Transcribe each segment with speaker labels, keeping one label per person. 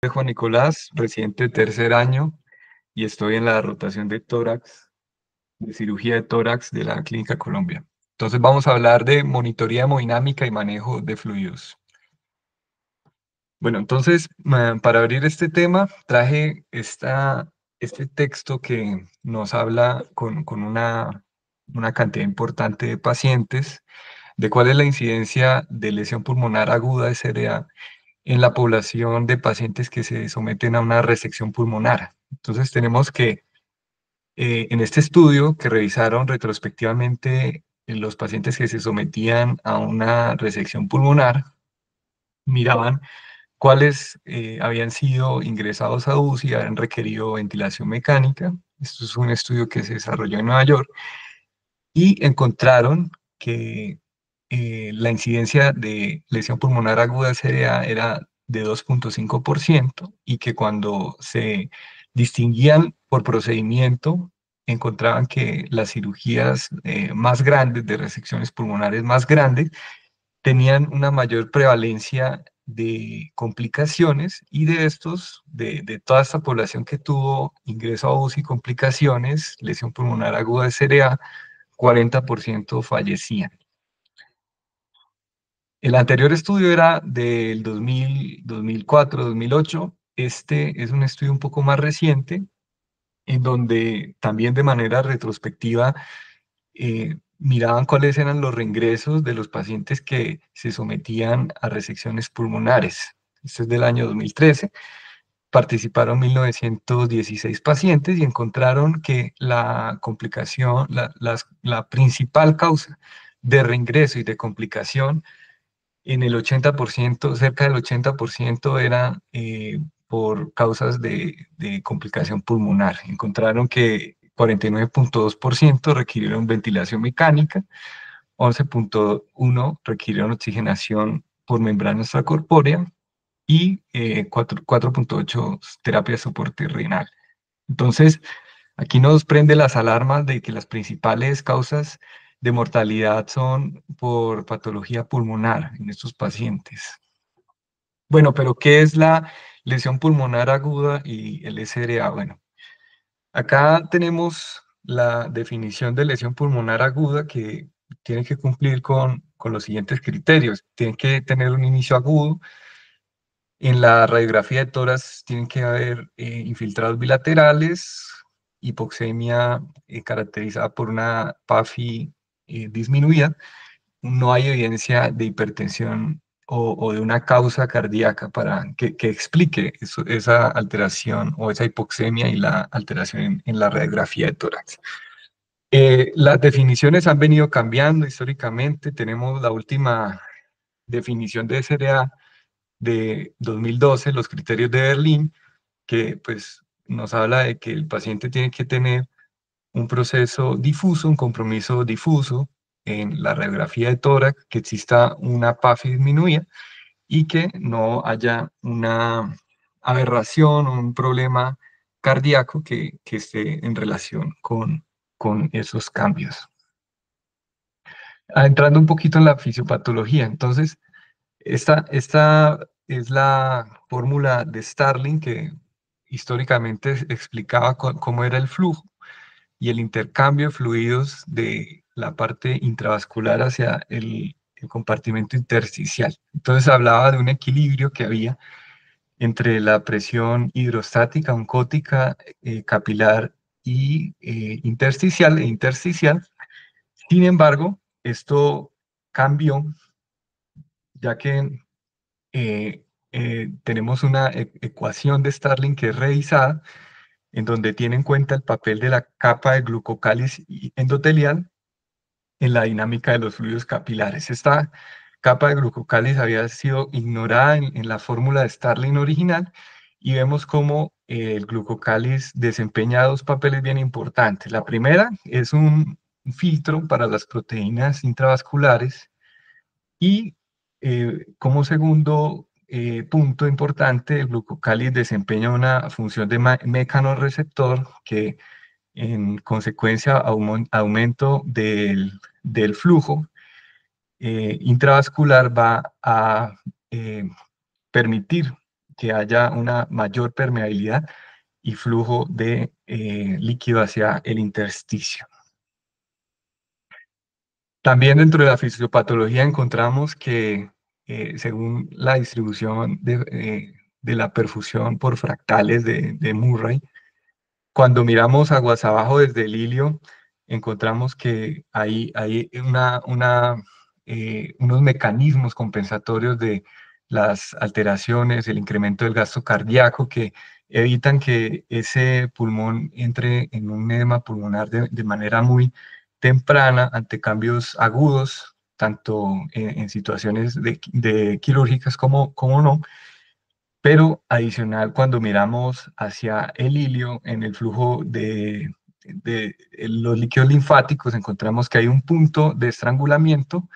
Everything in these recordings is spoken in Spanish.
Speaker 1: Soy Juan Nicolás, residente de tercer año, y estoy en la rotación de tórax, de cirugía de tórax de la Clínica Colombia. Entonces vamos a hablar de monitoría hemodinámica y manejo de fluidos. Bueno, entonces para abrir este tema traje este texto que nos habla con una cantidad importante de pacientes de cuál es la incidencia de lesión pulmonar aguda SRA en la población de pacientes que se someten a una resección pulmonar. Entonces tenemos que en este estudio que revisaron retrospectivamente los pacientes que se sometían a una resección pulmonar, miraban cuáles habían sido ingresados a UCI y habían requerido ventilación mecánica. Esto es un estudio que se desarrolló en Nueva York y encontraron que la incidencia de lesión pulmonar aguda SDA era de 2,5% y que cuando se distinguían por procedimiento, encontraban que las cirugías más grandes, de resecciones pulmonares más grandes, tenían una mayor prevalencia de complicaciones y de de toda esta población que tuvo ingreso a UCI, complicaciones, lesión pulmonar aguda SDA, 40% fallecían. El anterior estudio era del 2000, 2004, 2008. Este es un estudio un poco más reciente, en donde también de manera retrospectiva miraban cuáles eran los reingresos de los pacientes que se sometían a resecciones pulmonares. Este es del año 2013. Participaron 1916 pacientes y encontraron que la complicación, la principal causa de reingreso y de complicación en el 80%, cerca del 80% era por causas de complicación pulmonar. Encontraron que 49,2% requirieron ventilación mecánica, 11,1% requirieron oxigenación por membrana extracorpórea y 4,8% terapia de soporte renal. Entonces, aquí nos prende las alarmas de que las principales causas de mortalidad son por patología pulmonar en estos pacientes. Bueno, pero ¿qué es la lesión pulmonar aguda y el SRA? Bueno, acá tenemos la definición de lesión pulmonar aguda que tiene que cumplir con los siguientes criterios. Tiene que tener un inicio agudo. En la radiografía de tórax tienen que haber infiltrados bilaterales, hipoxemia caracterizada por una PAFI disminuida. No hay evidencia de hipertensión o de una causa cardíaca para que explique esa alteración o esa hipoxemia y la alteración en la radiografía de tórax. Las definiciones han venido cambiando históricamente. Tenemos la última definición de SRA de 2012, los criterios de Berlín, que pues nos habla de que el paciente tiene que tener un proceso difuso, un compromiso difuso en la radiografía de tórax, que exista una PAFI disminuida y que no haya una aberración o un problema cardíaco que esté en relación con esos cambios. Entrando un poquito en la fisiopatología, entonces, esta es la fórmula de Starling que históricamente explicaba cómo era el flujo y el intercambio de fluidos de la parte intravascular hacia el compartimento intersticial. Entonces hablaba de un equilibrio que había entre la presión hidrostática, oncótica, capilar y intersticial e intersticial. Sin embargo, esto cambió ya que tenemos una ecuación de Starling que es revisada, en donde tiene en cuenta el papel de la capa de glucocáliz endotelial en la dinámica de los fluidos capilares. Esta capa de glucocáliz había sido ignorada en la fórmula de Starling original y vemos cómo el glucocáliz desempeña dos papeles bien importantes. La primera es un filtro para las proteínas intravasculares y como segundo punto importante, el glucocáliz desempeña una función de mecanorreceptor que en consecuencia aumento del flujo intravascular va a eh, permitir que haya una mayor permeabilidad y flujo de líquido hacia el intersticio. También dentro de la fisiopatología encontramos que según la distribución de la perfusión por fractales de Murray, cuando miramos aguas abajo desde el hilio, encontramos que hay unos mecanismos compensatorios de las alteraciones, el incremento del gasto cardíaco que evitan que ese pulmón entre en un edema pulmonar de manera muy temprana ante cambios agudos, tanto en situaciones quirúrgicas como no, pero adicional, cuando miramos hacia el hilio, en el flujo de los líquidos linfáticos, encontramos que hay un punto de estrangulamiento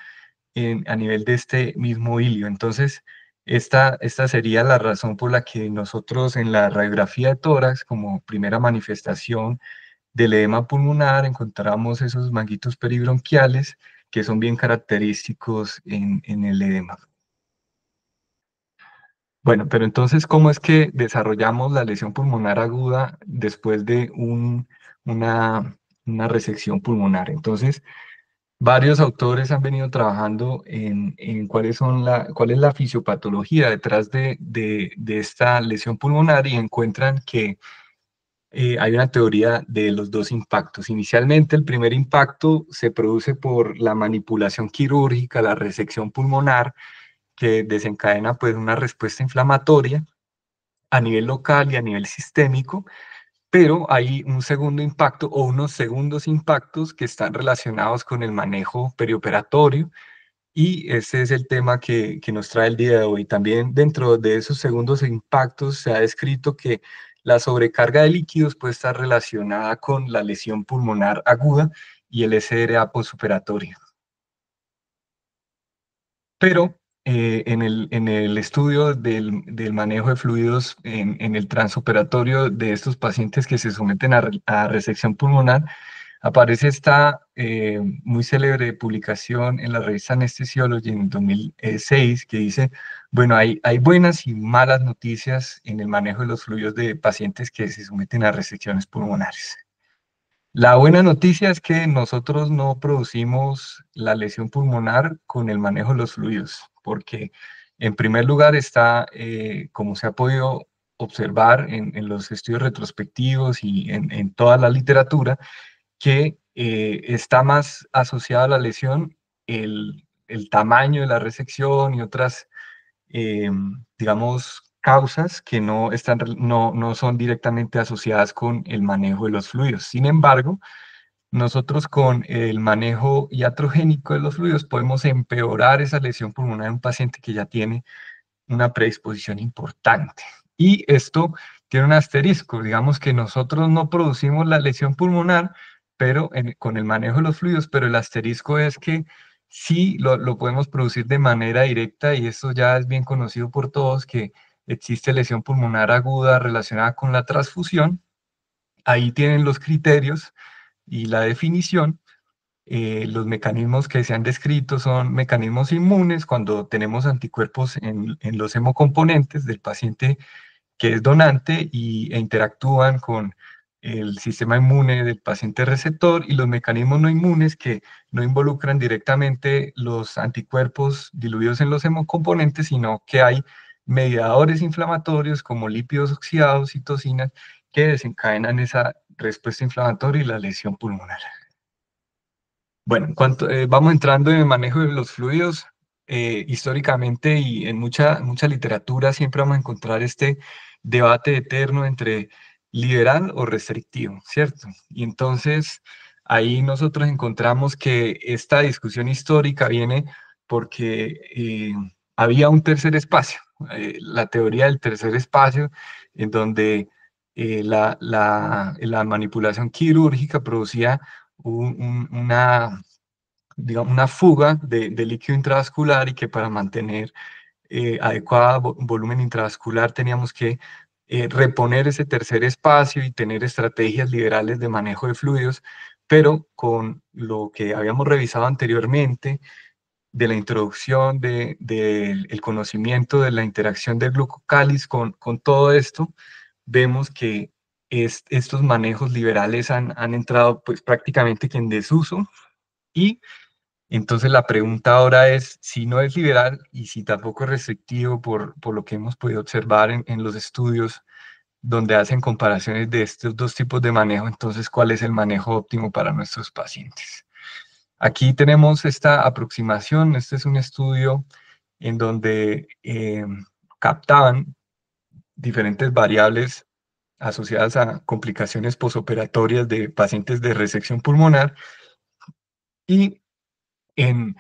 Speaker 1: a nivel de este mismo hilio. Entonces, esta sería la razón por la que nosotros en la radiografía de tórax, como primera manifestación del edema pulmonar, encontramos esos manguitos peribronquiales que son bien característicos en el edema. Bueno, pero entonces, ¿cómo es que desarrollamos la lesión pulmonar aguda después de una resección pulmonar? Entonces, varios autores han venido trabajando en cuál es la fisiopatología detrás de esta lesión pulmonar y encuentran que hay una teoría de los dos impactos. Inicialmente, el primer impacto se produce por la manipulación quirúrgica, la resección pulmonar, que desencadena pues una respuesta inflamatoria a nivel local y a nivel sistémico, pero hay un segundo impacto o unos segundos impactos que están relacionados con el manejo perioperatorio y ese es el tema que nos trae el día de hoy. También dentro de esos segundos impactos se ha descrito que la sobrecarga de líquidos puede estar relacionada con la lesión pulmonar aguda y el SRA postoperatorio. Pero en el estudio del manejo de fluidos en el transoperatorio de estos pacientes que se someten a resección pulmonar, aparece esta muy célebre publicación en la revista Anesthesiology en 2006 que dice, bueno, hay buenas y malas noticias en el manejo de los fluidos de pacientes que se someten a resecciones pulmonares. La buena noticia es que nosotros no producimos la lesión pulmonar con el manejo de los fluidos, porque en primer lugar está, como se ha podido observar en los estudios retrospectivos y en toda la literatura, que está más asociada a la lesión el tamaño de la resección y otras digamos, causas que no son directamente asociadas con el manejo de los fluidos. Sin embargo, nosotros con el manejo iatrogénico de los fluidos podemos empeorar esa lesión pulmonar en un paciente que ya tiene una predisposición importante. Y esto tiene un asterisco, digamos que nosotros no producimos la lesión pulmonar, pero con el manejo de los fluidos, pero el asterisco es que sí lo podemos producir de manera directa y esto ya es bien conocido por todos, que existe lesión pulmonar aguda relacionada con la transfusión. Ahí tienen los criterios y la definición. Los mecanismos que se han descrito son mecanismos inmunes cuando tenemos anticuerpos en los hemocomponentes del paciente que es donante e interactúan con el sistema inmune del paciente receptor y los mecanismos no inmunes que no involucran directamente los anticuerpos diluidos en los hemocomponentes, sino que hay mediadores inflamatorios como lípidos oxidados, citocinas, que desencadenan esa respuesta inflamatoria y la lesión pulmonar. Bueno, en cuanto vamos entrando en el manejo de los fluidos, históricamente y en mucha literatura siempre vamos a encontrar este debate eterno entre liberal o restrictivo, ¿cierto? Y entonces ahí nosotros encontramos que esta discusión histórica viene porque había un tercer espacio, la teoría del tercer espacio, en donde la manipulación quirúrgica producía digamos, una fuga de líquido intravascular y que para mantener adecuada volumen intravascular teníamos que reponer ese tercer espacio y tener estrategias liberales de manejo de fluidos, pero con lo que habíamos revisado anteriormente, de la introducción del conocimiento de la interacción del glucocáliz con todo esto, vemos que estos manejos liberales han entrado pues prácticamente que en desuso, y entonces la pregunta ahora es, si no es liberal y si tampoco es restrictivo por lo que hemos podido observar en los estudios donde hacen comparaciones de estos dos tipos de manejo, entonces ¿cuál es el manejo óptimo para nuestros pacientes? Aquí tenemos esta aproximación. Este es un estudio en donde captaban diferentes variables asociadas a complicaciones posoperatorias de pacientes de resección pulmonar, y en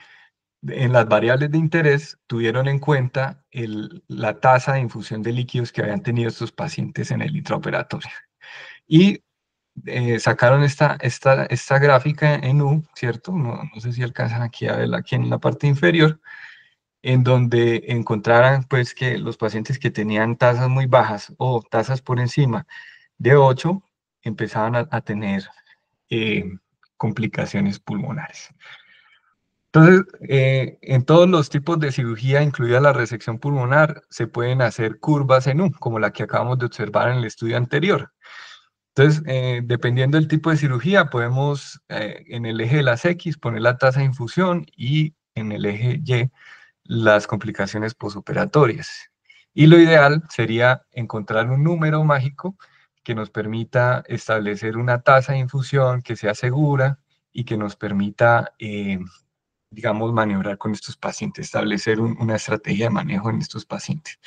Speaker 1: las variables de interés tuvieron en cuenta la tasa de infusión de líquidos que habían tenido estos pacientes en el intraoperatorio. Y sacaron esta gráfica en U, ¿cierto? No sé si alcanzan aquí a verla aquí en la parte inferior, en donde encontraran pues que los pacientes que tenían tasas muy bajas o tasas por encima de 8 empezaban a tener eh, complicaciones pulmonares. Entonces, en todos los tipos de cirugía, incluida la resección pulmonar, se pueden hacer curvas en U, como la que acabamos de observar en el estudio anterior. Entonces, dependiendo del tipo de cirugía, podemos en el eje de las X poner la tasa de infusión y en el eje Y las complicaciones posoperatorias. Y lo ideal sería encontrar un número mágico que nos permita establecer una tasa de infusión que sea segura y que nos permita, digamos, maniobrar con estos pacientes, establecer una estrategia de manejo en estos pacientes.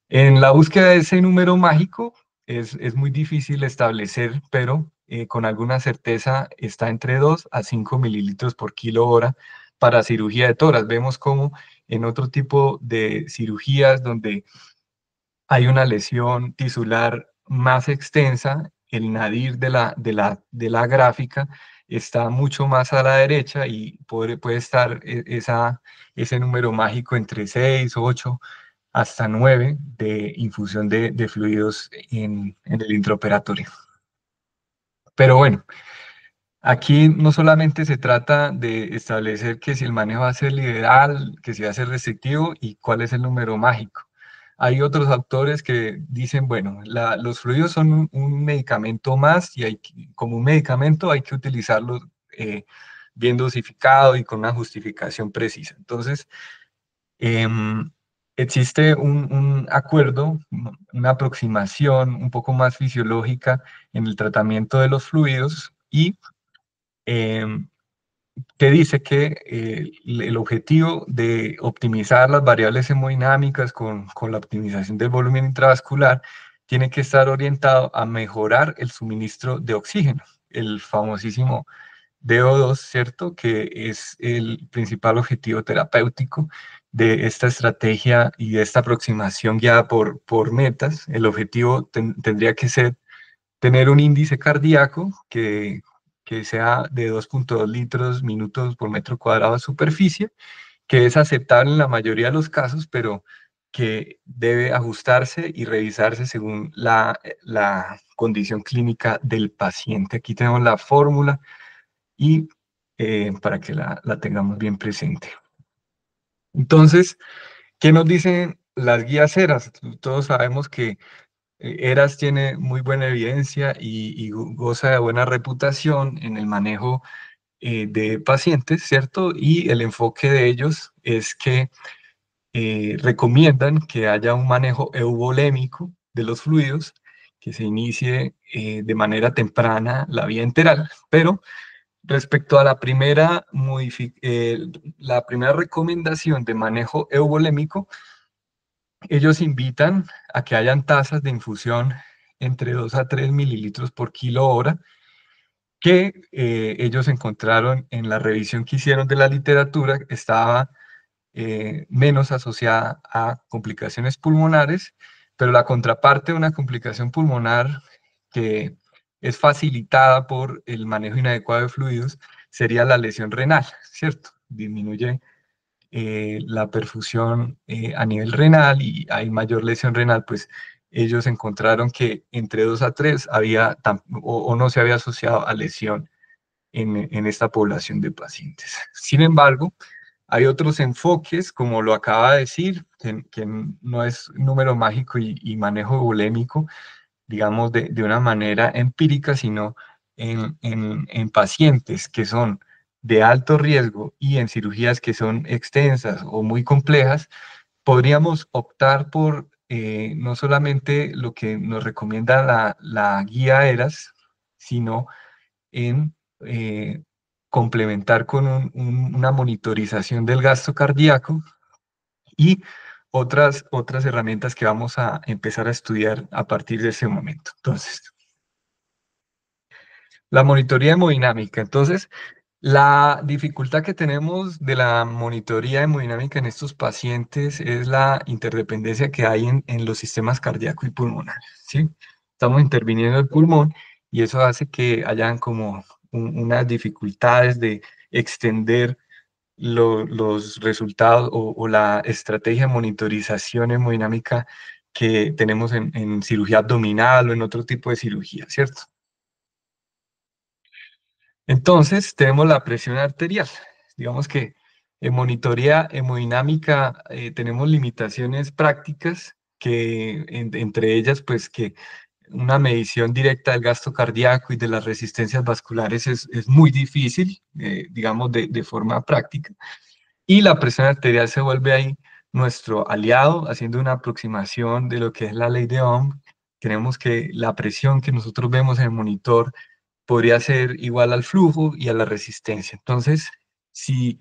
Speaker 1: En la búsqueda de ese número mágico es muy difícil establecer, pero con alguna certeza está entre 2 a 5 mililitros por kilo hora para cirugía de tórax. Vemos como en otro tipo de cirugías donde hay una lesión tisular más extensa, el nadir de la gráfica está mucho más a la derecha y puede estar ese número mágico entre 6, 8 hasta 9 de infusión de fluidos en el intraoperatorio. Pero bueno, aquí no solamente se trata de establecer que si el manejo va a ser liberal, que si va a ser restrictivo y cuál es el número mágico. Hay otros autores que dicen, bueno, los fluidos son un medicamento más y como un medicamento hay que utilizarlo bien dosificado y con una justificación precisa. Entonces, em, existe un acuerdo, una aproximación un poco más fisiológica en el tratamiento de los fluidos, y em, te dice que el objetivo de optimizar las variables hemodinámicas con la optimización del volumen intravascular tiene que estar orientado a mejorar el suministro de oxígeno, el famosísimo DO2, ¿cierto? Que es el principal objetivo terapéutico de esta estrategia y de esta aproximación guiada por metas. El objetivo tendría que ser tener un índice cardíaco que sea de 2.2 litros minutos por metro cuadrado de superficie, que es aceptable en la mayoría de los casos, pero que debe ajustarse y revisarse según la condición clínica del paciente. Aquí tenemos la fórmula y para que la tengamos bien presente. Entonces, ¿qué nos dicen las guías ERAS? Todos sabemos que ERAS tiene muy buena evidencia y goza de buena reputación en el manejo de pacientes, ¿cierto? Y el enfoque de ellos es que recomiendan que haya un manejo euvolémico de los fluidos, que se inicie de manera temprana la vía enteral, pero respecto a la primera recomendación de manejo euvolémico, ellos invitan a que hayan tasas de infusión entre 2 a 3 mililitros por kilo hora, que ellos encontraron en la revisión que hicieron de la literatura, estaba menos asociada a complicaciones pulmonares, pero la contraparte de una complicación pulmonar que es facilitada por el manejo inadecuado de fluidos sería la lesión renal, ¿cierto? Disminuye la perfusión a nivel renal y hay mayor lesión renal, pues ellos encontraron que entre 2 a 3 o no se había asociado a lesión en esta población de pacientes. Sin embargo, Hay otros enfoques, como lo acaba de decir, que no es número mágico y manejo bulémico, digamos, de una manera empírica, sino en pacientes que son de alto riesgo y en cirugías que son extensas o muy complejas, podríamos optar por no solamente lo que nos recomienda la guía ERAS, sino en complementar con una monitorización del gasto cardíaco y otras herramientas que vamos a empezar a estudiar a partir de ese momento. Entonces, la monitoría hemodinámica. Entonces, la dificultad que tenemos de la monitoría hemodinámica en estos pacientes es la interdependencia que hay en los sistemas cardíaco y pulmonar, ¿sí? Estamos interviniendo el pulmón y eso hace que hayan como unas dificultades de extender los resultados o la estrategia de monitorización hemodinámica que tenemos en cirugía abdominal o en otro tipo de cirugía, ¿cierto? Entonces, tenemos la presión arterial. Digamos que en monitoría hemodinámica tenemos limitaciones prácticas que entre ellas, pues que una medición directa del gasto cardíaco y de las resistencias vasculares es muy difícil, digamos, de forma práctica. Y la presión arterial se vuelve ahí nuestro aliado, haciendo una aproximación de lo que es la ley de Ohm. Tenemos que la presión que nosotros vemos en el monitor podría ser igual al flujo y a la resistencia. Entonces, si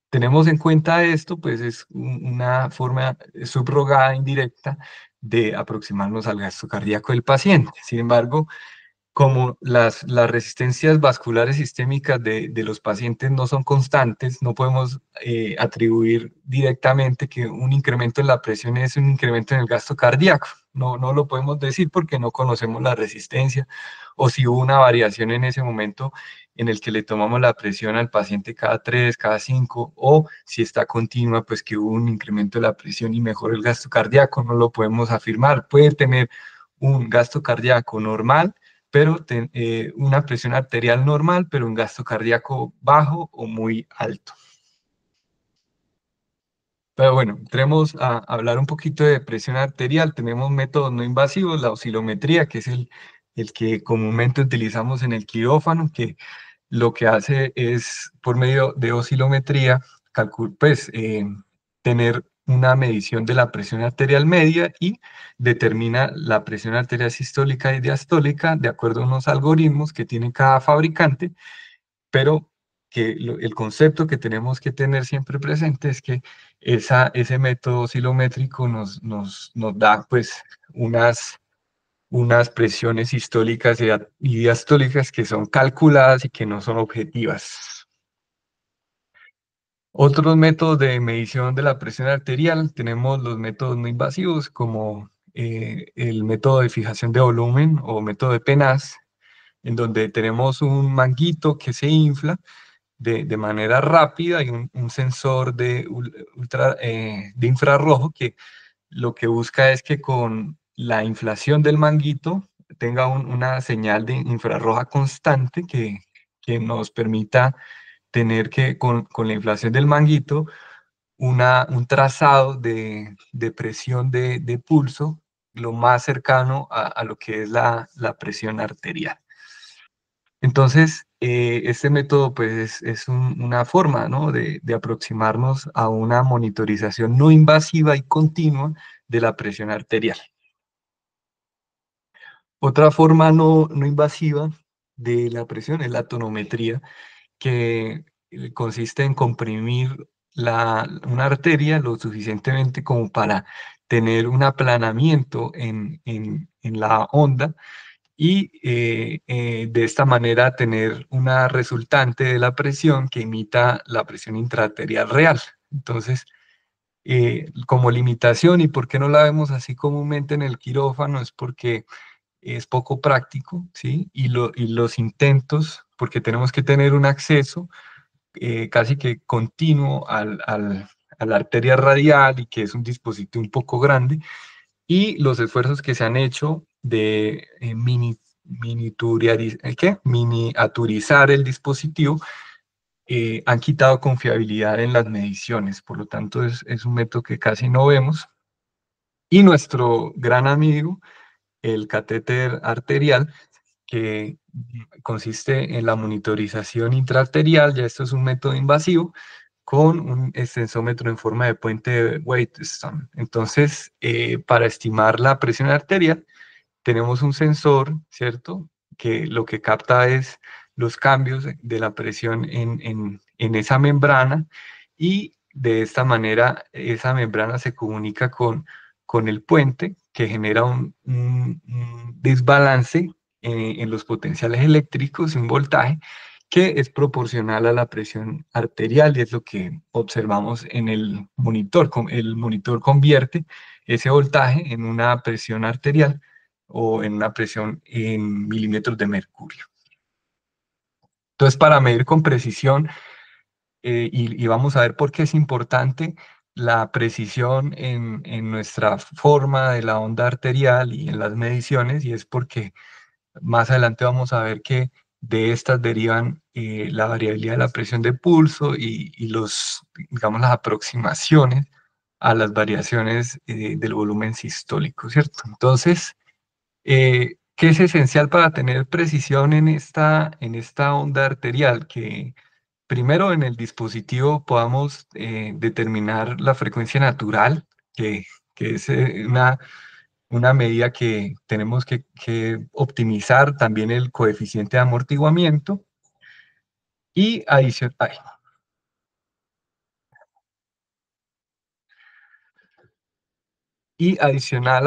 Speaker 1: tenemos en cuenta esto, pues es una forma subrogada indirecta de aproximarnos al gasto cardíaco del paciente. Sin embargo, como las resistencias vasculares sistémicas de los pacientes no son constantes, no podemos atribuir directamente que un incremento en la presión es un incremento en el gasto cardíaco. No lo podemos decir porque no conocemos la resistencia o si hubo una variación en ese momento en el que le tomamos la presión al paciente cada 3, cada 5, o si está continua, pues que hubo un incremento de la presión y mejoró el gasto cardíaco, no lo podemos afirmar. Puede tener un gasto cardíaco normal, pero una presión arterial normal, pero un gasto cardíaco bajo o muy alto. Pero bueno, entremos a hablar un poquito de presión arterial. Tenemos métodos no invasivos, la oscilometría, que es el que comúnmente utilizamos en el quirófano, que lo que hace es, por medio de oscilometría, pues, tener una medición de la presión arterial media y determina la presión arterial sistólica y diastólica de acuerdo a unos algoritmos que tiene cada fabricante, pero que el concepto que tenemos que tener siempre presente es que ese método oscilométrico nos da pues unas presiones sistólicas y diastólicas que son calculadas y que no son objetivas. Otros métodos de medición de la presión arterial, tenemos los métodos no invasivos como el método de fijación de volumen o método de Penaz, en donde tenemos un manguito que se infla de manera rápida y un sensor de infrarrojo que lo que busca es que con la inflación del manguito tenga una señal de infrarroja constante que nos permita tener que con la inflación del manguito un trazado de presión de pulso lo más cercano a lo que es la presión arterial. Entonces, este método pues es una forma, ¿no?, de aproximarnos a una monitorización no invasiva y continua de la presión arterial. Otra forma no invasiva de la presión es la tonometría, que consiste en comprimir una arteria lo suficientemente como para tener un aplanamiento en la onda y de esta manera tener una resultante de la presión que imita la presión intraarterial real. Entonces, como limitación, y por qué no la vemos así comúnmente en el quirófano, es porque es poco práctico, ¿sí? Y los intentos, porque tenemos que tener un acceso casi que continuo a la arteria radial y que es un dispositivo un poco grande, y los esfuerzos que se han hecho de miniaturizar el dispositivo han quitado confiabilidad en las mediciones, por lo tanto es un método que casi no vemos. Y nuestro gran amigo, el catéter arterial, que consiste en la monitorización intraarterial, ya esto es un método invasivo, con un extensómetro en forma de puente de Wheatstone. Entonces, para estimar la presión arterial, tenemos un sensor, ¿cierto? Que lo que capta es los cambios de la presión en esa membrana y de esta manera esa membrana se comunica con el puente que genera un desbalance en los potenciales eléctricos y un voltaje que es proporcional a la presión arterial y es lo que observamos en el monitor. El monitor convierte ese voltaje en una presión arterial o en una presión en milímetros de mercurio. Entonces, para medir con precisión, y vamos a ver por qué es importante la precisión en nuestra forma de la onda arterial y en las mediciones, y es porque más adelante vamos a ver que de estas derivan la variabilidad de la presión de pulso y digamos, las aproximaciones a las variaciones del volumen sistólico, ¿cierto? Entonces, ¿qué es esencial para tener precisión en esta onda arterial? Que primero en el dispositivo podamos determinar la frecuencia natural, que, que es una medida que tenemos que optimizar, también el coeficiente de amortiguamiento y adicional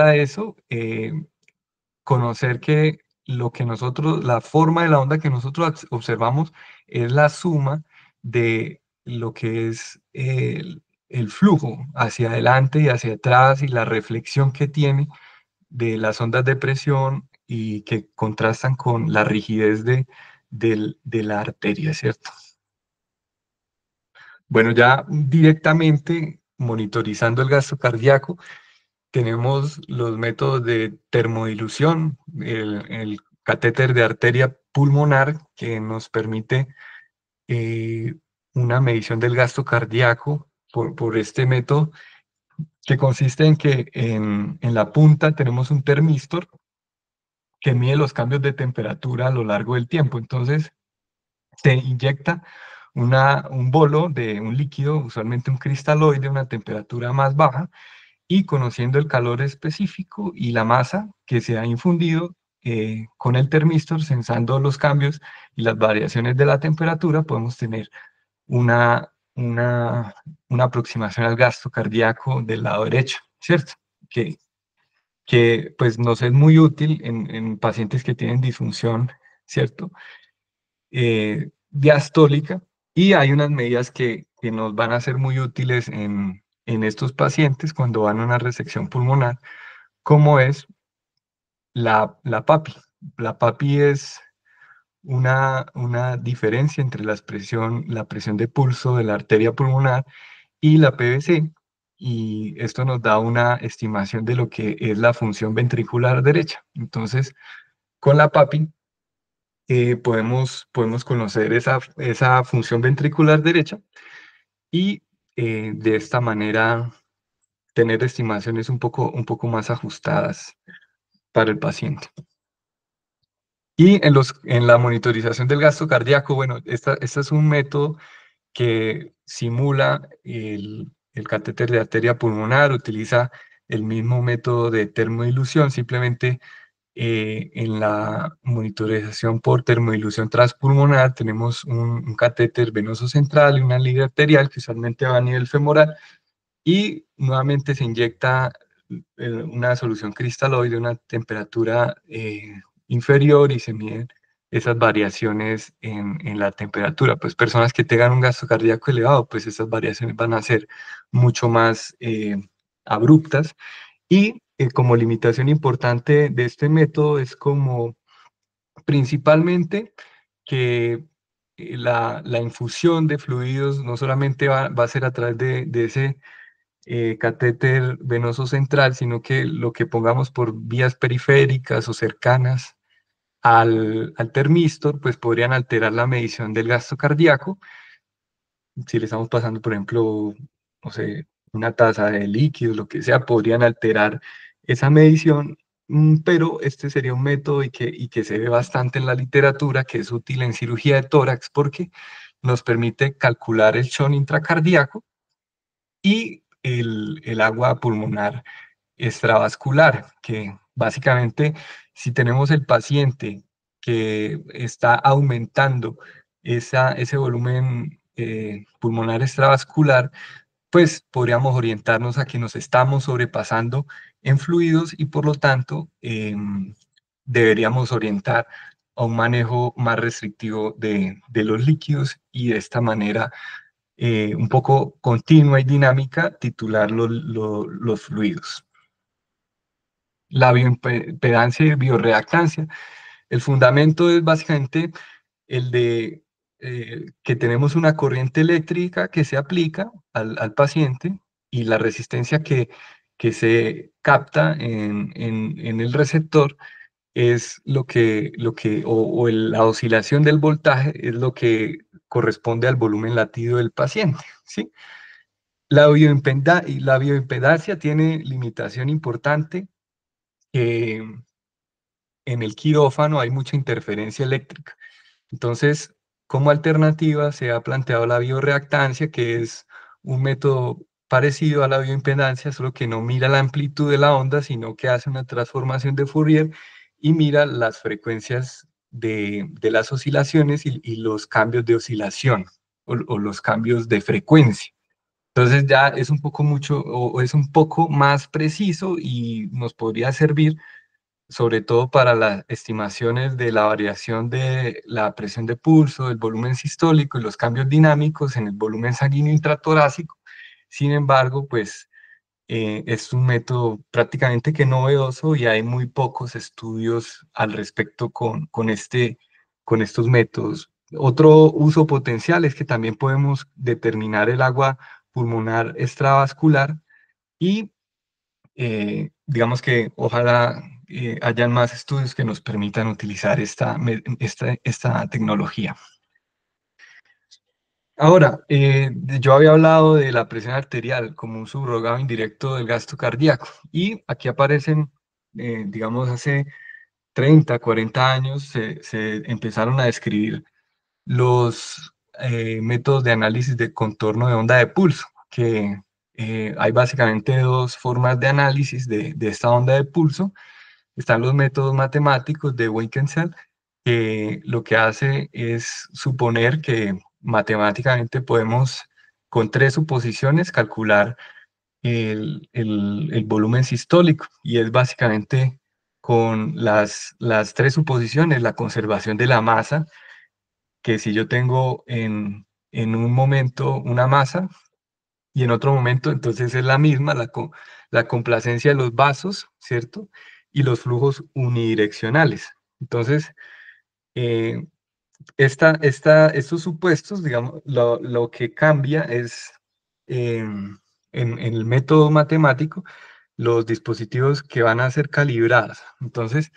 Speaker 1: a eso, conocer que la forma de la onda que nosotros observamos es la suma de lo que es el flujo hacia adelante y hacia atrás y la reflexión que tiene de las ondas de presión y que contrastan con la rigidez de la arteria, ¿cierto? Bueno, ya directamente monitorizando el gasto cardíaco, tenemos los métodos de termodilución, el catéter de arteria pulmonar que nos permite eh, una medición del gasto cardíaco por este método, que consiste en que en la punta tenemos un termistor que mide los cambios de temperatura a lo largo del tiempo. Entonces, se inyecta un bolo de un líquido, usualmente un cristaloide, a una temperatura más baja, y conociendo el calor específico y la masa que se ha infundido con el termistor, sensando los cambios y las variaciones de la temperatura, podemos tener una aproximación al gasto cardíaco del lado derecho, ¿cierto? Que, que pues nos es muy útil en pacientes que tienen disfunción, ¿cierto? Diastólica, y hay unas medidas que nos van a ser muy útiles en estos pacientes cuando van a una resección pulmonar, como es la PAPI. La PAPI es una diferencia entre la presión de pulso de la arteria pulmonar y la PVC, y esto nos da una estimación de lo que es la función ventricular derecha. Entonces, con la PAPI podemos conocer esa función ventricular derecha y de esta manera tener estimaciones un poco más ajustadas para el paciente. Y en la monitorización del gasto cardíaco, bueno, este es un método que simula el catéter de arteria pulmonar, utiliza el mismo método de termodilución, simplemente en la monitorización por termodilución transpulmonar tenemos un catéter venoso central y una liga arterial que usualmente va a nivel femoral, y nuevamente se inyecta una solución cristaloide a una temperatura inferior y se miden esas variaciones en la temperatura. Pues personas que tengan un gasto cardíaco elevado, pues esas variaciones van a ser mucho más abruptas, y como limitación importante de este método es como principalmente que la infusión de fluidos no solamente va a ser a través de ese catéter venoso central, sino que lo que pongamos por vías periféricas o cercanas al termistor, pues podrían alterar la medición del gasto cardíaco, si le estamos pasando, por ejemplo, no sé, una taza de líquido, lo que sea, podrían alterar esa medición, pero este sería un método y que se ve bastante en la literatura, que es útil en cirugía de tórax porque nos permite calcular el shock intracardíaco y el agua pulmonar extravascular, que básicamente si tenemos el paciente que está aumentando ese volumen pulmonar extravascular, pues podríamos orientarnos a que nos estamos sobrepasando en fluidos y por lo tanto deberíamos orientar a un manejo más restrictivo de los líquidos y de esta manera un poco continua y dinámica titular los fluidos. La bioimpedancia y bioreactancia. El fundamento es básicamente el de que tenemos una corriente eléctrica que se aplica al paciente y la resistencia que se capta en el receptor es la oscilación del voltaje es lo que corresponde al volumen latido del paciente, ¿sí? La bioimpedancia tiene limitación importante. eh, en el quirófano hay mucha interferencia eléctrica. Entonces, como alternativa se ha planteado la bioreactancia, que es un método parecido a la bioimpedancia, solo que no mira la amplitud de la onda, sino que hace una transformación de Fourier y mira las frecuencias de las oscilaciones y los cambios de oscilación o los cambios de frecuencia. Entonces ya es un poco mucho o es un poco más preciso y nos podría servir sobre todo para las estimaciones de la variación de la presión de pulso, el volumen sistólico y los cambios dinámicos en el volumen sanguíneo intratorácico. Sin embargo, pues es un método prácticamente que novedoso y hay muy pocos estudios al respecto con estos métodos. Otro uso potencial es que también podemos determinar el agua pulmonar extravascular y digamos que ojalá hayan más estudios que nos permitan utilizar esta tecnología. Ahora, yo había hablado de la presión arterial como un subrogado indirecto del gasto cardíaco y aquí aparecen, digamos, hace 30, 40 años se empezaron a describir los métodos de análisis de contorno de onda de pulso, que hay básicamente dos formas de análisis de esta onda de pulso. Están los métodos matemáticos de Winkelmann, que lo que hace es suponer que matemáticamente podemos, con tres suposiciones, calcular el volumen sistólico, y es básicamente con las tres suposiciones, la conservación de la masa, que si yo tengo en un momento una masa y en otro momento entonces es la misma, la complacencia de los vasos, ¿cierto? Y los flujos unidireccionales. Entonces, eh, estos supuestos, digamos, lo que cambia es en el método matemático los dispositivos que van a ser calibrados. Entonces,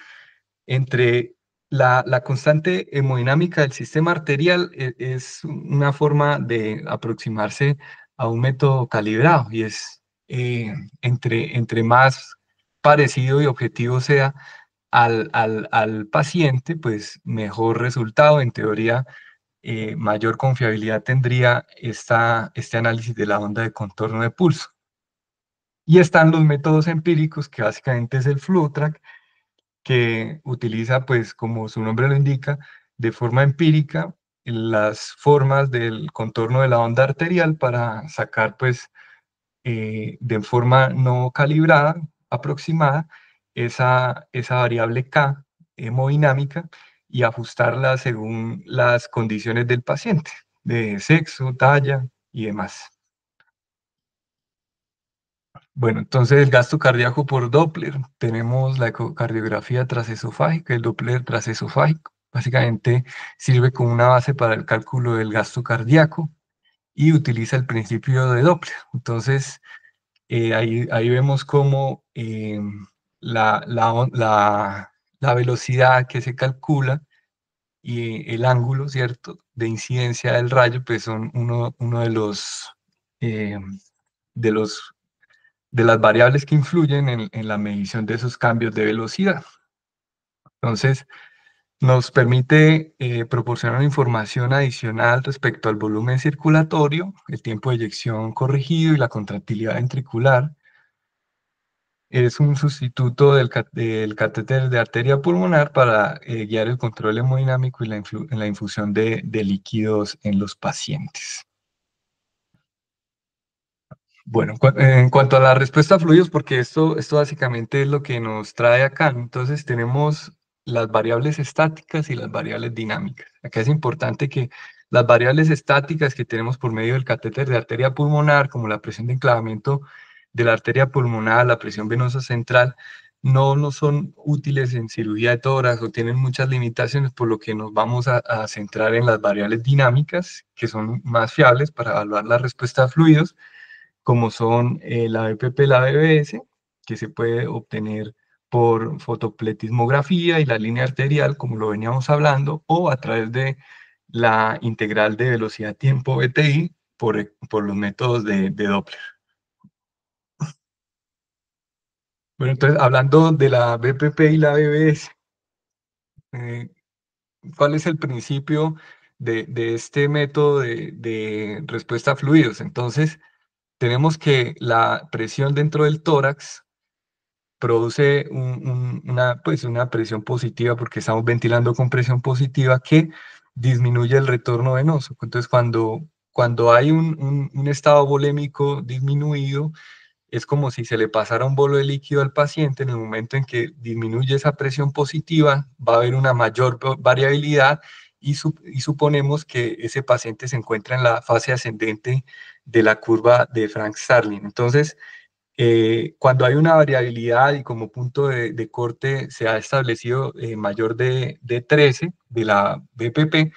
Speaker 1: entre la constante hemodinámica del sistema arterial es una forma de aproximarse a un método calibrado y es entre más parecido y objetivo sea al paciente, pues mejor resultado. En teoría, mayor confiabilidad tendría este análisis de la onda de contorno de pulso. Y están los métodos empíricos, que básicamente es el FluoTrack, que utiliza, pues, como su nombre lo indica, de forma empírica las formas del contorno de la onda arterial para sacar, pues, de forma no calibrada, aproximada, esa variable K hemodinámica y ajustarla según las condiciones del paciente, de sexo, talla y demás. Bueno, entonces el gasto cardíaco por Doppler, tenemos la ecocardiografía transesofágica, el Doppler transesofágico. Básicamente sirve como una base para el cálculo del gasto cardíaco y utiliza el principio de Doppler. Entonces, ahí vemos cómo la velocidad que se calcula y el ángulo, ¿cierto? de incidencia del rayo, pues son uno eh, de los, de las variables que influyen en la medición de esos cambios de velocidad. Entonces, nos permite proporcionar información adicional respecto al volumen circulatorio, el tiempo de eyección corregido y la contractilidad ventricular. Es un sustituto del catéter de arteria pulmonar para guiar el control hemodinámico y la infusión de líquidos en los pacientes. Bueno, en cuanto a la respuesta a fluidos, porque esto básicamente es lo que nos trae acá, ¿no? Entonces tenemos las variables estáticas y las variables dinámicas. Acá es importante que las variables estáticas que tenemos por medio del catéter de arteria pulmonar, como la presión de enclavamiento de la arteria pulmonar, la presión venosa central, no son útiles en cirugía de tórax o tienen muchas limitaciones, por lo que nos vamos a centrar en las variables dinámicas, que son más fiables para evaluar la respuesta a fluidos, como son la BPP y la BBS, que se puede obtener por fotopletismografía y la línea arterial, como lo veníamos hablando, o a través de la integral de velocidad-tiempo BTI por los métodos de Doppler. Bueno, entonces, hablando de la BPP y la BBS, eh, ¿cuál es el principio de este método de respuesta a fluidos? Entonces, tenemos que la presión dentro del tórax produce pues una presión positiva porque estamos ventilando con presión positiva que disminuye el retorno venoso. Entonces, cuando hay un estado volémico disminuido, es como si se le pasara un bolo de líquido al paciente. En el momento en que disminuye esa presión positiva, va a haber una mayor variabilidad y suponemos que ese paciente se encuentra en la fase ascendente de la curva de Frank-Starling. Entonces, cuando hay una variabilidad y como punto de corte se ha establecido mayor de 13 de la BPP,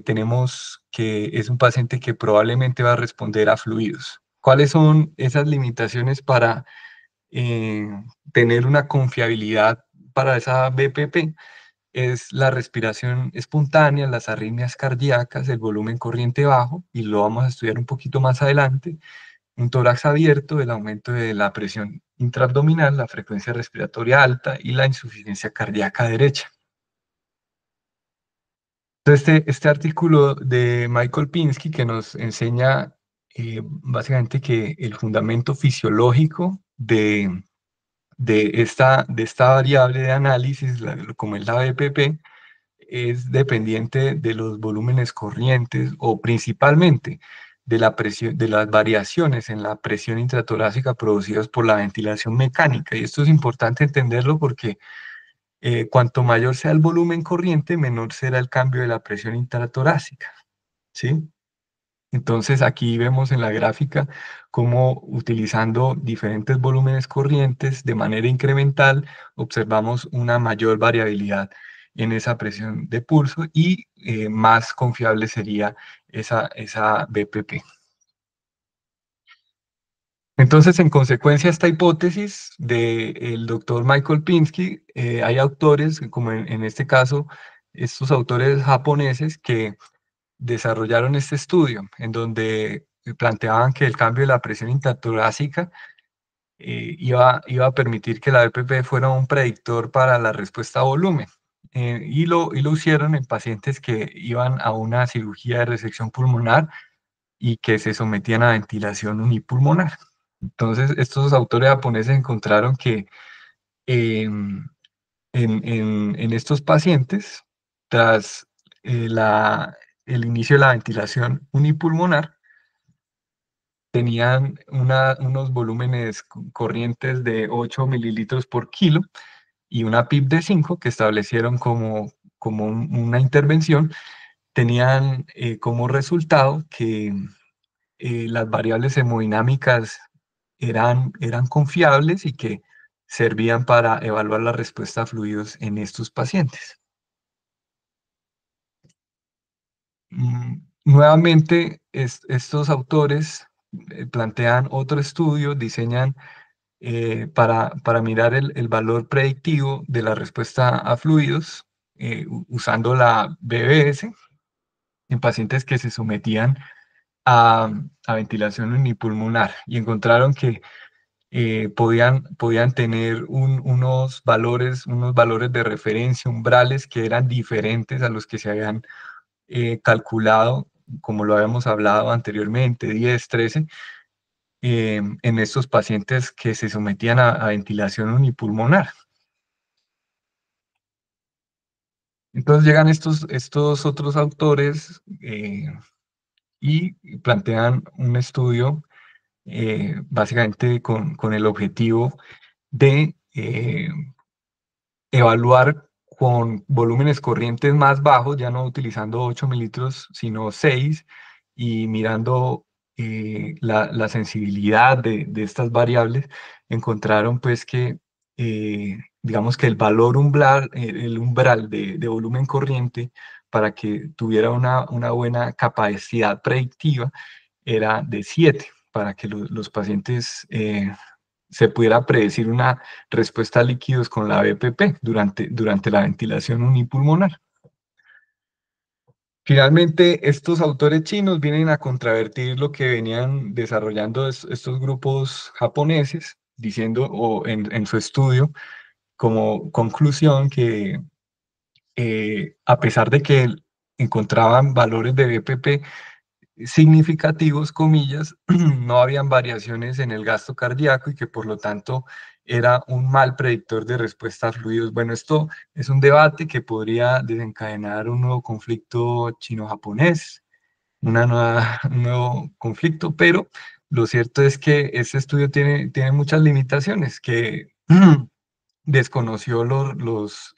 Speaker 1: tenemos que es un paciente que probablemente va a responder a fluidos. ¿Cuáles son esas limitaciones para eh, tener una confiabilidad para esa BPP? Es la respiración espontánea, las arritmias cardíacas, el volumen corriente bajo, y lo vamos a estudiar un poquito más adelante, un tórax abierto, el aumento de la presión intraabdominal, la frecuencia respiratoria alta y la insuficiencia cardíaca derecha. Entonces, este artículo de Michael Pinsky que nos enseña básicamente que el fundamento fisiológico de esta variable de análisis, como es la BPP, es dependiente de los volúmenes corrientes o principalmente de la presión, de las variaciones en la presión intratorácica producidas por la ventilación mecánica. Y esto es importante entenderlo porque cuanto mayor sea el volumen corriente, menor será el cambio de la presión intratorácica, ¿sí? Entonces aquí vemos en la gráfica cómo utilizando diferentes volúmenes corrientes de manera incremental observamos una mayor variabilidad en esa presión de pulso y más confiable sería esa BPP. Entonces, en consecuencia a esta hipótesis del doctor Michael Pinsky, hay autores, como en este caso, estos autores japoneses que desarrollaron este estudio en donde planteaban que el cambio de la presión intratorácica iba a permitir que la BPP fuera un predictor para la respuesta a volumen. Y lo hicieron en pacientes que iban a una cirugía de resección pulmonar y que se sometían a ventilación unipulmonar. Entonces, estos autores japoneses encontraron que em, en estos pacientes, tras eh, la, el inicio de la ventilación unipulmonar, tenían unos volúmenes corrientes de 8 mililitros por kilo y una PIB de 5 que establecieron como una intervención, tenían como resultado que las variables hemodinámicas eran confiables y que servían para evaluar la respuesta a fluidos en estos pacientes. Nuevamente, estos autores plantean otro estudio, diseñan para mirar el valor predictivo de la respuesta a fluidos usando la BBS. en pacientes que se sometían a, a ventilación unipulmonar y encontraron que podían tener unos valores de referencia, umbrales que eran diferentes a los que se habían calculado, como lo habíamos hablado anteriormente, 10, 13, en estos pacientes que se sometían a ventilación unipulmonar. Entonces llegan estos otros autores y plantean un estudio básicamente con el objetivo de evaluar con volúmenes corrientes más bajos, ya no utilizando 8 mililitros, sino 6, y mirando la sensibilidad de estas variables, encontraron pues que, digamos que el valor umbral, el umbral de volumen corriente, para que tuviera una buena capacidad predictiva, era de 7, para que los pacientes se pudiera predecir una respuesta a líquidos con la BPP durante la ventilación unipulmonar. Finalmente, estos autores chinos vienen a contravertir lo que venían desarrollando estos grupos japoneses, diciendo, o en su estudio, como conclusión que a pesar de que encontraban valores de BPP significativos, comillas, no habían variaciones en el gasto cardíaco y que por lo tanto era un mal predictor de respuesta a fluidos. Bueno, esto es un debate que podría desencadenar un nuevo conflicto chino-japonés, un nuevo conflicto, pero lo cierto es que este estudio tiene muchas limitaciones, que desconoció los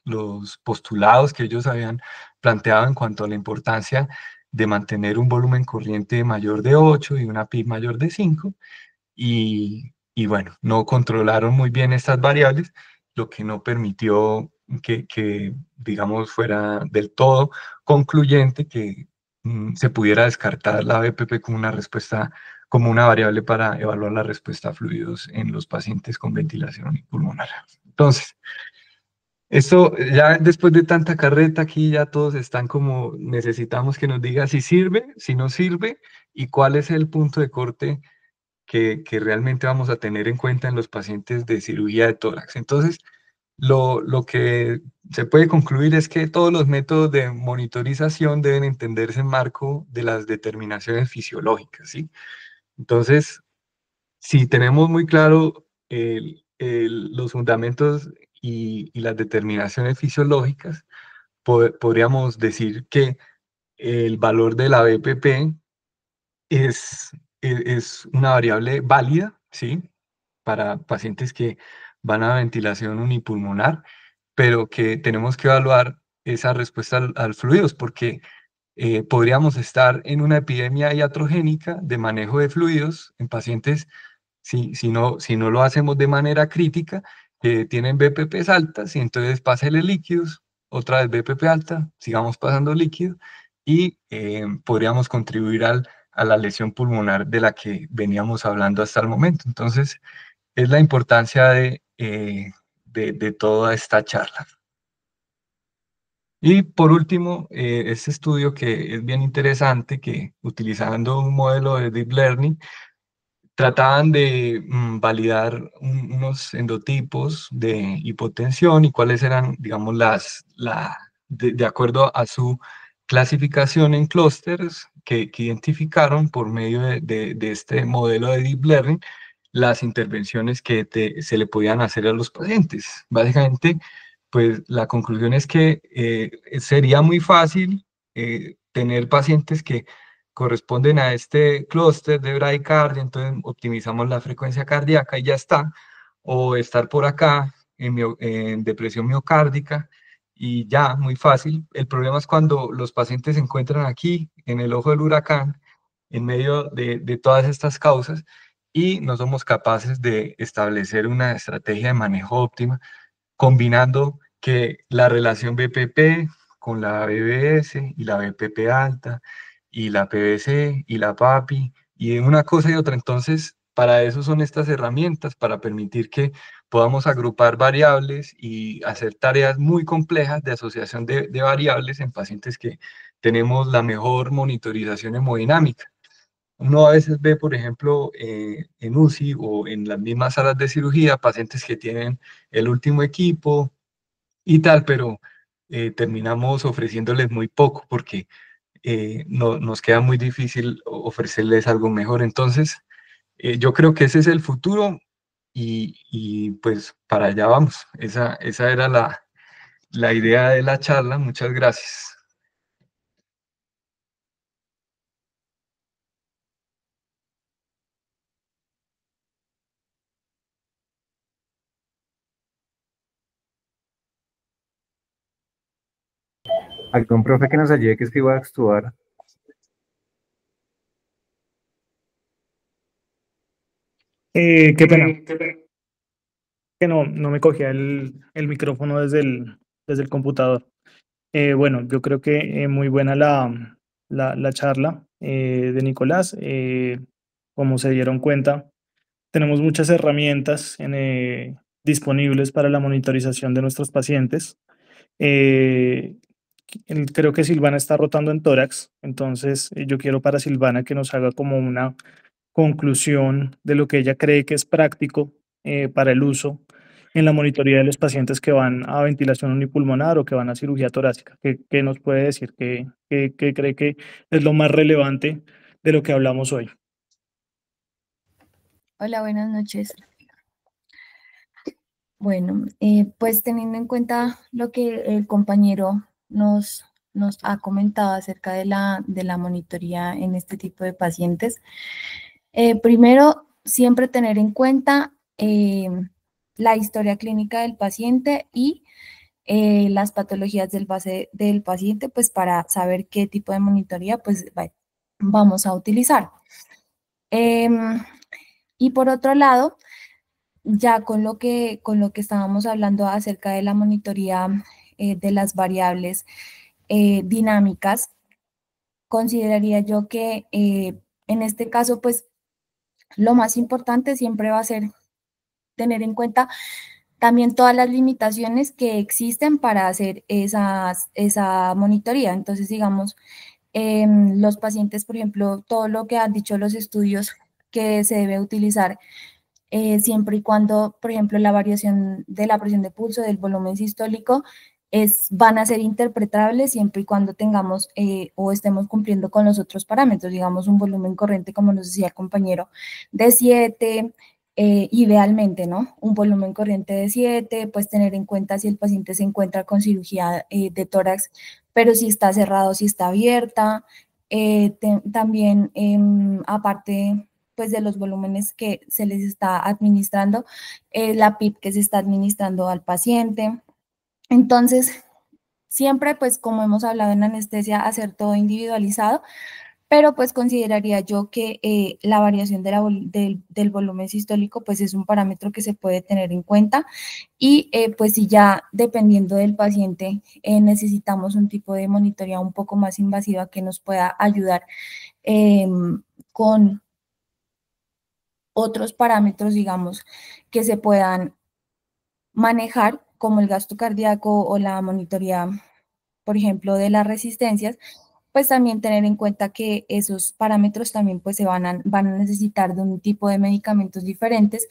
Speaker 1: postulados que ellos habían planteado en cuanto a la importancia de mantener un volumen corriente mayor de 8 y una PIB mayor de 5, y bueno, no controlaron muy bien estas variables, lo que no permitió digamos, fuera del todo concluyente que se pudiera descartar la BPP como una respuesta, como una variable para evaluar la respuesta a fluidos en los pacientes con ventilación pulmonar. Entonces, esto ya después de tanta carreta aquí ya todos están como necesitamos que nos diga si sirve, si no sirve y cuál es el punto de corte que realmente vamos a tener en cuenta en los pacientes de cirugía de tórax. Entonces, lo que se puede concluir es que todos los métodos de monitorización deben entenderse en marco de las determinaciones fisiológicas, ¿sí? Entonces, si tenemos muy claro los fundamentos y las determinaciones fisiológicas, podríamos decir que el valor de la BPP es, es una variable válida, ¿sí? Para pacientes que van a ventilación unipulmonar, pero que tenemos que evaluar esa respuesta al fluidos, porque podríamos estar en una epidemia iatrogénica de manejo de fluidos en pacientes si no lo hacemos de manera crítica, que tienen BPPs altas y entonces pásele líquidos, otra vez BPP alta, sigamos pasando líquido y podríamos contribuir a la lesión pulmonar de la que veníamos hablando hasta el momento. Entonces, es la importancia de toda esta charla. Y por último, este estudio que es bien interesante, que utilizando un modelo de Deep Learning, trataban de validar unos endotipos de hipotensión y cuáles eran, digamos, de acuerdo a su clasificación en clústeres que identificaron por medio de este modelo de Deep Learning, las intervenciones que se le podían hacer a los pacientes. Básicamente, pues la conclusión es que sería muy fácil tener pacientes que corresponden a este clúster de bradicardia, entonces optimizamos la frecuencia cardíaca y ya está, o estar por acá en depresión miocárdica y ya, muy fácil. El problema es cuando los pacientes se encuentran aquí, en el ojo del huracán, en medio de todas estas causas y no somos capaces de establecer una estrategia de manejo óptima combinando que la relación BPP con la BBS y la BPP alta y la PBC y la PAPI y una cosa y otra. Entonces, para eso son estas herramientas, para permitir que podamos agrupar variables y hacer tareas muy complejas de asociación de variables en pacientes que tenemos la mejor monitorización hemodinámica. Uno a veces ve, por ejemplo, en UCI o en las mismas salas de cirugía, pacientes que tienen el último equipo y tal, pero terminamos ofreciéndoles muy poco porque nos queda muy difícil ofrecerles algo mejor. Entonces, yo creo que ese es el futuro y pues para allá vamos. Esa era la idea de la charla. Muchas gracias.
Speaker 2: ¿Algún profe que nos ayude que escriba a actuar?
Speaker 3: Qué pena, que no me cogía el micrófono desde el computador. Bueno, yo creo que muy buena la charla de Nicolás. Como se dieron cuenta, tenemos muchas herramientas disponibles para la monitorización de nuestros pacientes. Eh, Creo que Silvana está rotando en tórax, entonces yo quiero para Silvana que nos haga como una conclusión de lo que ella cree que es práctico para el uso en la monitoría de los pacientes que van a ventilación unipulmonar o que van a cirugía torácica. ¿Qué nos puede decir? ¿Qué cree que es lo más relevante de lo que hablamos hoy?
Speaker 4: Hola, buenas noches. Bueno, pues teniendo en cuenta lo que el compañero nos ha comentado acerca de la monitoría en este tipo de pacientes, primero, siempre tener en cuenta la historia clínica del paciente y las patologías del base del paciente, pues para saber qué tipo de monitoría pues vamos a utilizar. Em, y por otro lado, ya con lo que estábamos hablando acerca de la monitoría de las variables dinámicas, consideraría yo que en este caso, pues lo más importante siempre va a ser tener en cuenta también todas las limitaciones que existen para hacer esa monitoría. Entonces, digamos, los pacientes, por ejemplo, todo lo que han dicho los estudios que se debe utilizar siempre y cuando, por ejemplo, la variación de la presión de pulso, del volumen sistólico, van a ser interpretables siempre y cuando tengamos o estemos cumpliendo con los otros parámetros, digamos un volumen corriente, como nos decía el compañero, de 7, idealmente, ¿no? Un volumen corriente de 7, pues tener en cuenta si el paciente se encuentra con cirugía de tórax, pero si está cerrado, si está abierta. También, aparte pues de los volúmenes que se les está administrando, la PIP que se está administrando al paciente. Entonces, siempre pues como hemos hablado en anestesia, hacer todo individualizado, pero pues consideraría yo que la variación del volumen sistólico pues es un parámetro que se puede tener en cuenta y pues si ya dependiendo del paciente necesitamos un tipo de monitoría un poco más invasiva que nos pueda ayudar con otros parámetros, digamos, que se puedan manejar, como el gasto cardíaco o la monitoría, por ejemplo, de las resistencias, pues también tener en cuenta que esos parámetros también pues van a necesitar de un tipo de medicamentos diferentes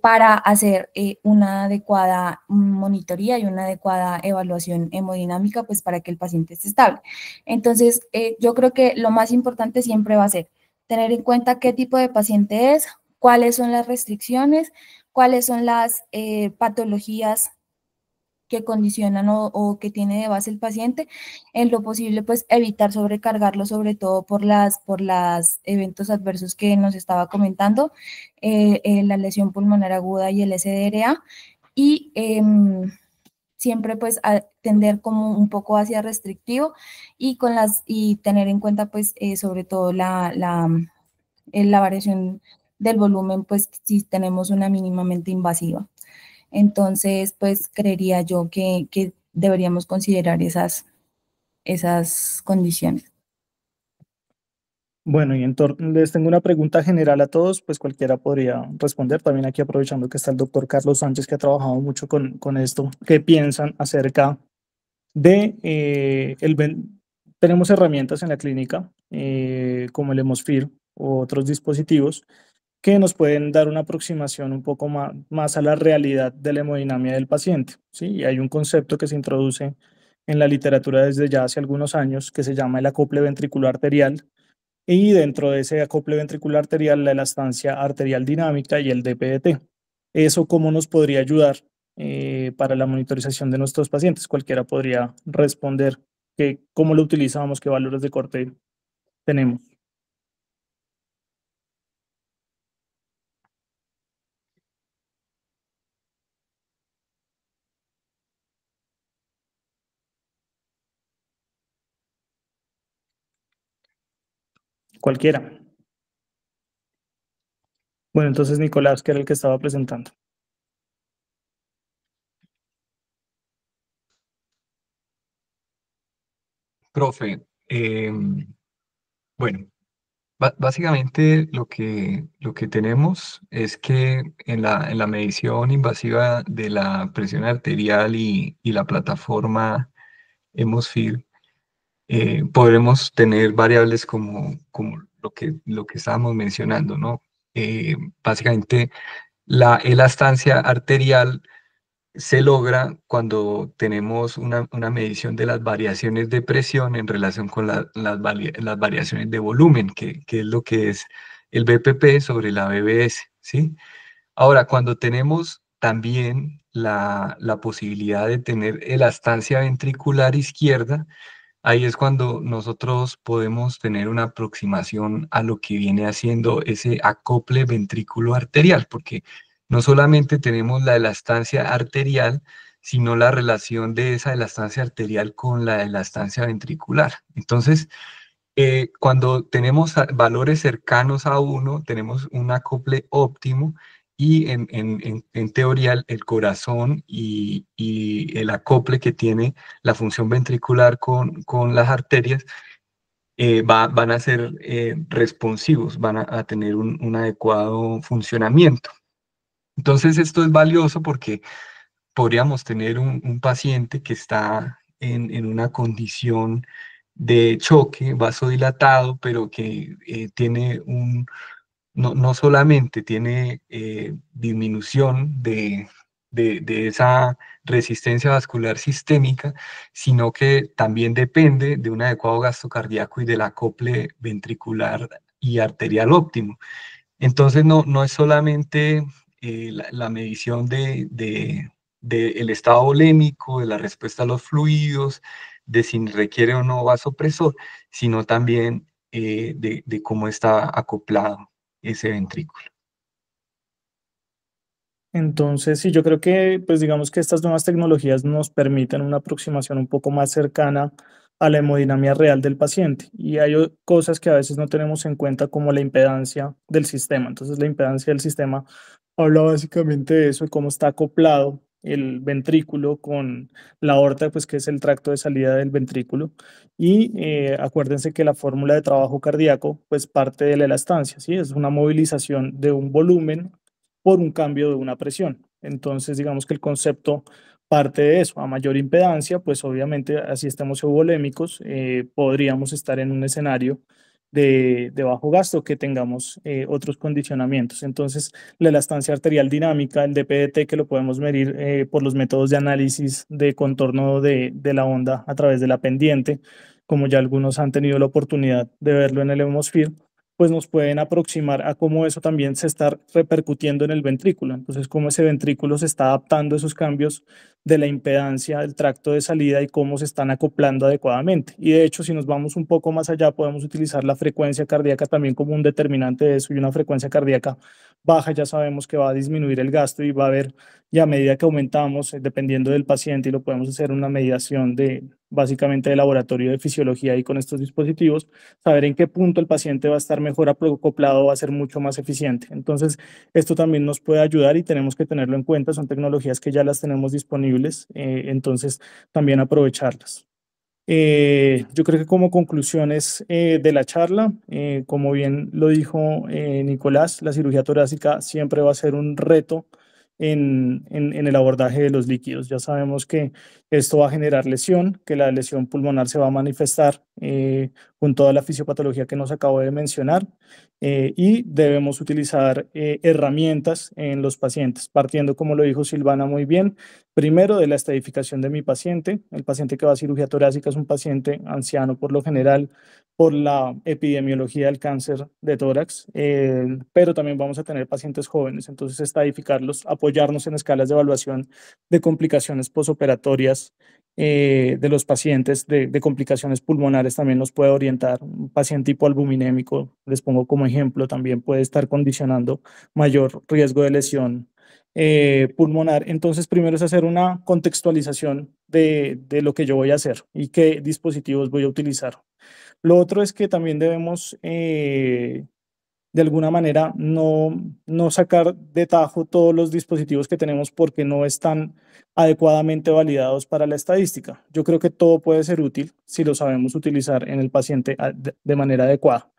Speaker 4: para hacer una adecuada monitoría y una adecuada evaluación hemodinámica, pues para que el paciente esté estable. Entonces, yo creo que lo más importante siempre va a ser tener en cuenta qué tipo de paciente es, cuáles son las restricciones, cuáles son las patologías que condicionan o que tiene de base el paciente, en lo posible pues evitar sobrecargarlo sobre todo por las eventos adversos que nos estaba comentando, la lesión pulmonar aguda y el SDRA y siempre pues tender como un poco hacia restrictivo y tener en cuenta pues sobre todo la variación del volumen pues si tenemos una mínimamente invasiva. Entonces, pues creería yo que deberíamos considerar esas condiciones.
Speaker 3: Bueno, y les tengo una pregunta general a todos, pues cualquiera podría responder. También aquí aprovechando que está el doctor Carlos Sánchez, que ha trabajado mucho con esto. ¿Qué piensan acerca de tenemos herramientas en la clínica, como el Hemosfir u otros dispositivos que nos pueden dar una aproximación un poco más a la realidad de la hemodinamia del paciente, ¿sí? Y hay un concepto que se introduce en la literatura desde ya hace algunos años que se llama el acople ventricular arterial, y dentro de ese acople ventricular arterial, la elastancia arterial dinámica y el DPDT. ¿Eso cómo nos podría ayudar para la monitorización de nuestros pacientes? Cualquiera podría responder cómo lo utilizamos, qué valores de corte tenemos. Cualquiera. Bueno, entonces Nicolás, que era el que estaba presentando.
Speaker 1: Profe, bueno, básicamente lo que tenemos es que en la medición invasiva de la presión arterial y la plataforma Hemosfir, podremos tener variables como lo que estábamos mencionando, ¿no? Básicamente, la elastancia arterial se logra cuando tenemos una medición de las variaciones de presión en relación con las variaciones de volumen, que es lo que es el BPP sobre la BBS, ¿sí? Ahora, cuando tenemos también la posibilidad de tener elastancia ventricular izquierda, ahí es cuando nosotros podemos tener una aproximación a lo que viene haciendo ese acople ventrículo arterial, porque no solamente tenemos la elastancia arterial, sino la relación de esa elastancia arterial con la elastancia ventricular. Entonces, cuando tenemos valores cercanos a uno, tenemos un acople óptimo y en teoría el corazón y el acople que tiene la función ventricular con las arterias van a ser responsivos, van a tener un adecuado funcionamiento. Entonces esto es valioso porque podríamos tener un paciente que está en una condición de choque vasodilatado, pero que tiene no solamente tiene disminución de esa resistencia vascular sistémica, sino que también depende de un adecuado gasto cardíaco y del acople ventricular y arterial óptimo. Entonces, no es solamente la medición del estado volémico, de la respuesta a los fluidos, de si requiere o no vasopresor, sino también de cómo está acoplado ese ventrículo.
Speaker 3: Entonces, sí, yo creo que, pues digamos que estas nuevas tecnologías nos permiten una aproximación un poco más cercana a la hemodinamia real del paciente. Y hay cosas que a veces no tenemos en cuenta, como la impedancia del sistema. Entonces, la impedancia del sistema habla básicamente de eso, de cómo está acoplado el ventrículo con la aorta, pues que es el tracto de salida del ventrículo. Y acuérdense que la fórmula de trabajo cardíaco, pues parte de la elastancia, ¿sí? Es una movilización de un volumen por un cambio de una presión. Entonces, digamos que el concepto parte de eso. A mayor impedancia, pues obviamente, así estemos euvolémicos, podríamos estar en un escenario de bajo gasto, que tengamos otros condicionamientos. Entonces, la elastancia arterial dinámica, el DPDT, que lo podemos medir por los métodos de análisis de contorno de la onda a través de la pendiente, como ya algunos han tenido la oportunidad de verlo en el Hemosfir, pues nos pueden aproximar a cómo eso también se está repercutiendo en el ventrículo. Entonces, cómo ese ventrículo se está adaptando a esos cambios de la impedancia del tracto de salida y cómo se están acoplando adecuadamente. Y de hecho, si nos vamos un poco más allá, podemos utilizar la frecuencia cardíaca también como un determinante de eso, y una frecuencia cardíaca baja ya sabemos que va a disminuir el gasto, y va a haber, ya a medida que aumentamos, dependiendo del paciente, y lo podemos hacer una mediación de básicamente de laboratorio de fisiología y con estos dispositivos, saber en qué punto el paciente va a estar mejor acoplado, va a ser mucho más eficiente. Entonces, esto también nos puede ayudar y tenemos que tenerlo en cuenta. Son tecnologías que ya las tenemos disponibles, entonces también aprovecharlas. Yo creo que como conclusiones de la charla, como bien lo dijo Nicolás, la cirugía torácica siempre va a ser un reto en el abordaje de los líquidos. Ya sabemos que esto va a generar lesión, que la lesión pulmonar se va a manifestar con toda la fisiopatología que nos acabo de mencionar, y debemos utilizar herramientas en los pacientes, partiendo, como lo dijo Silvana muy bien, primero de la estadificación de mi paciente. El paciente que va a cirugía torácica es un paciente anciano por lo general, por la epidemiología del cáncer de tórax, pero también vamos a tener pacientes jóvenes, entonces estadificarlos, apoyarnos en escalas de evaluación de complicaciones posoperatorias de los pacientes, de complicaciones pulmonares también nos puede orientar. Un paciente hipoalbuminémico, les pongo como ejemplo, también puede estar condicionando mayor riesgo de lesión pulmonar. Entonces, primero es hacer una contextualización de lo que yo voy a hacer y qué dispositivos voy a utilizar. Lo otro es que también debemos de alguna manera no sacar de tajo todos los dispositivos que tenemos porque no están adecuadamente validados para la estadística. Yo creo que todo puede ser útil si lo sabemos utilizar en el paciente de manera adecuada.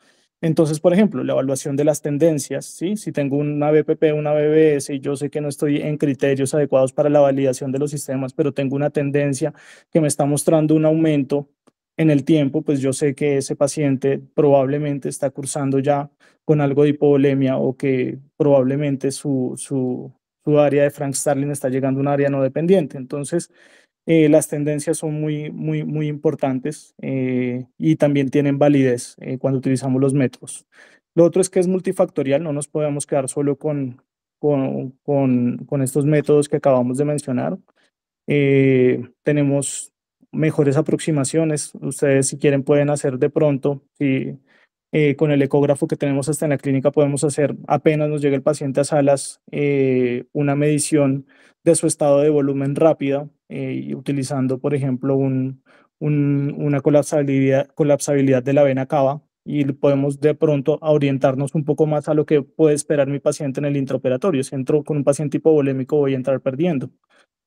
Speaker 3: Entonces, por ejemplo, la evaluación de las tendencias, ¿sí? Si tengo una BPP, una BBS y yo sé que no estoy en criterios adecuados para la validación de los sistemas, pero tengo una tendencia que me está mostrando un aumento en el tiempo, pues yo sé que ese paciente probablemente está cursando ya con algo de hipovolemia o que probablemente su área de Frank Starling está llegando a un área no dependiente. Entonces, las tendencias son muy importantes y también tienen validez cuando utilizamos los métodos. Lo otro es que es multifactorial, no nos podemos quedar solo con estos métodos que acabamos de mencionar. Tenemos mejores aproximaciones. Ustedes, si quieren, pueden hacer de pronto, si con el ecógrafo que tenemos hasta en la clínica, podemos hacer, apenas nos llega el paciente a salas, una medición de su estado de volumen rápida, y utilizando, por ejemplo, una colapsabilidad de la vena cava. Y podemos de pronto orientarnos un poco más a lo que puede esperar mi paciente en el intraoperatorio. Si entro con un paciente hipovolémico, voy a entrar perdiendo.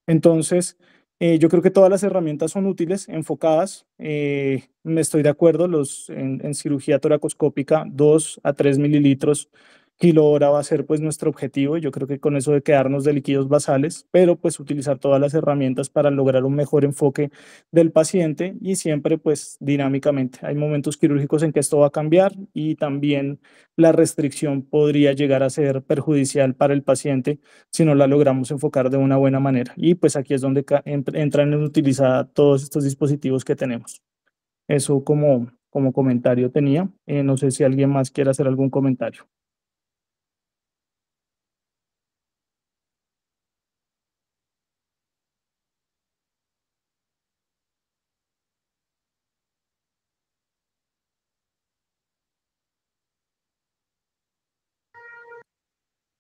Speaker 3: Entonces, yo creo que todas las herramientas son útiles, enfocadas. Me estoy de acuerdo, en cirugía toracoscópica, 2 a 3 mililitros kilo hora va a ser pues nuestro objetivo. Yo creo que con eso de quedarnos de líquidos basales, pero pues utilizar todas las herramientas para lograr un mejor enfoque del paciente y siempre pues dinámicamente. Hay momentos quirúrgicos en que esto va a cambiar y también la restricción podría llegar a ser perjudicial para el paciente si no la logramos enfocar de una buena manera. Y pues aquí es donde entran en utilizar todos estos dispositivos que tenemos. Eso como comentario tenía. No sé si alguien más quiere hacer algún comentario.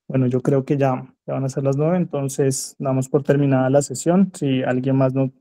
Speaker 3: Bueno, yo creo que ya van a ser las 9, entonces damos por terminada la sesión. Si alguien más no